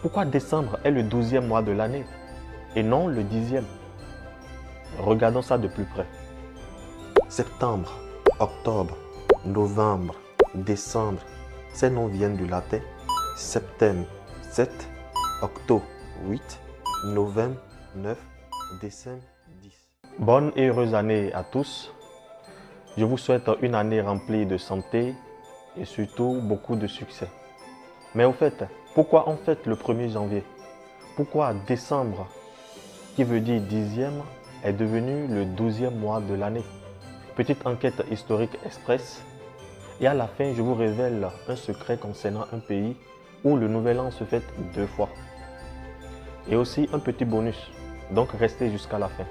Pourquoi décembre est le 12e mois de l'année et non le 10e? Regardons ça de plus près. Septembre, octobre, novembre, décembre, ces noms viennent du latin septem, 7, octo, 8, novembre, 9, décembre, 10. Bonne et heureuse année à tous. Je vous souhaite une année remplie de santé et surtout beaucoup de succès. Mais au fait, pourquoi on fête le 1er janvier? Pourquoi décembre, qui veut dire 10e, est devenu le 12e mois de l'année? Petite enquête historique express. Et à la fin, je vous révèle un secret concernant un pays où le nouvel an se fête 2 fois. Et aussi un petit bonus, donc restez jusqu'à la fin.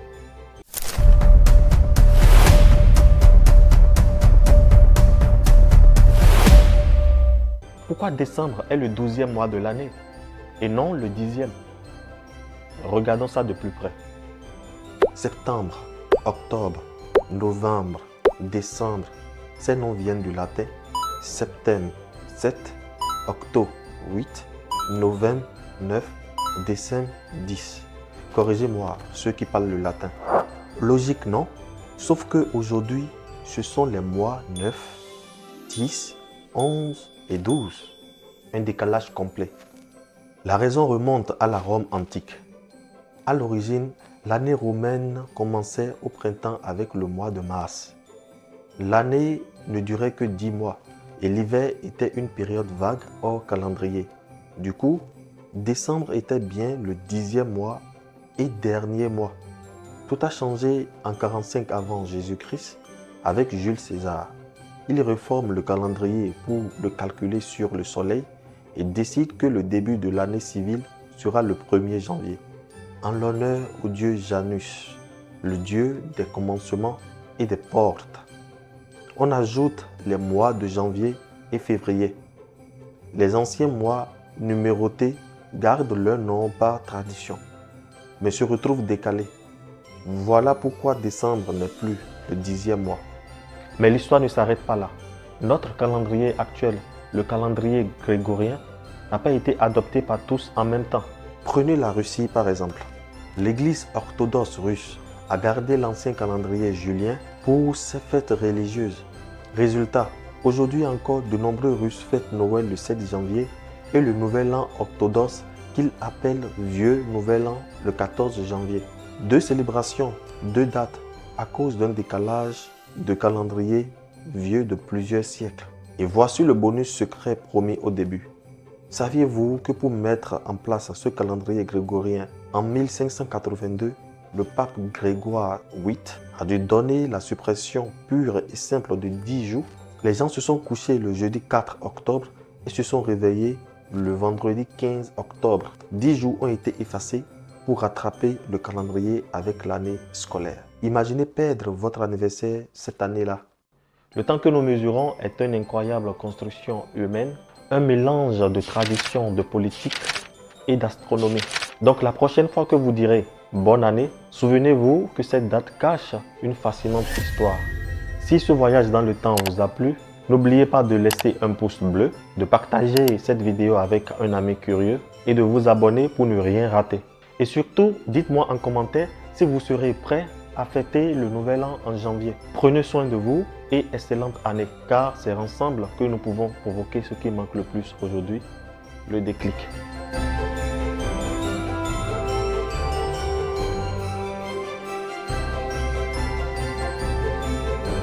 Pourquoi décembre est le 12e mois de l'année et non le 10e? Regardons ça de plus près. Septembre, octobre, novembre, décembre, ces noms viennent du latin septem, 7, octo, 8, novembre, 9, décembre, 10. Corrigez-moi, ceux qui parlent le latin. Logique, non? Sauf qu'aujourd'hui, ce sont les mois 9, 10, 11 et 12. Un décalage complet. La raison remonte à la Rome antique. À l'origine, l'année romaine commençait au printemps avec le mois de mars. L'année ne durait que 10 mois et l'hiver était une période vague hors calendrier. Du coup, décembre était bien le 10e mois et dernier mois. Tout a changé en 45 avant Jésus-Christ avec Jules César. Il réforme le calendrier pour le calculer sur le soleil et décide que le début de l'année civile sera le 1er janvier. En l'honneur au dieu Janus, le dieu des commencements et des portes. On ajoute les mois de janvier et février. Les anciens mois numérotés gardent leur nom par tradition, mais se retrouvent décalés. Voilà pourquoi décembre n'est plus le 10e mois. Mais l'histoire ne s'arrête pas là. Notre calendrier actuel, le calendrier grégorien, n'a pas été adopté par tous en même temps. Prenez la Russie par exemple. L'église orthodoxe russe a gardé l'ancien calendrier julien pour ses fêtes religieuses. Résultat, aujourd'hui encore, de nombreux Russes fêtent Noël le 7 janvier et le Nouvel An orthodoxe qu'ils appellent Vieux Nouvel An le 14 janvier. Deux célébrations, deux dates, à cause d'un décalage de calendrier vieux de plusieurs siècles. Et voici le bonus secret promis au début. Saviez-vous que pour mettre en place ce calendrier grégorien, en 1582, le pape Grégoire VIII a dû donner la suppression pure et simple de 10 jours? Les gens se sont couchés le jeudi 4 octobre et se sont réveillés le vendredi 15 octobre. 10 jours ont été effacés pour rattraper le calendrier avec l'année scolaire. Imaginez perdre votre anniversaire cette année-là. Le temps que nous mesurons est une incroyable construction humaine, un mélange de tradition, de politique et d'astronomie. Donc la prochaine fois que vous direz bonne année, souvenez-vous que cette date cache une fascinante histoire. Si ce voyage dans le temps vous a plu, n'oubliez pas de laisser un pouce bleu, de partager cette vidéo avec un ami curieux et de vous abonner pour ne rien rater. Et surtout, dites-moi en commentaire si vous serez prêt à fêter le nouvel an en janvier. Prenez soin de vous et excellente année, car c'est ensemble que nous pouvons provoquer ce qui manque le plus aujourd'hui, le déclic.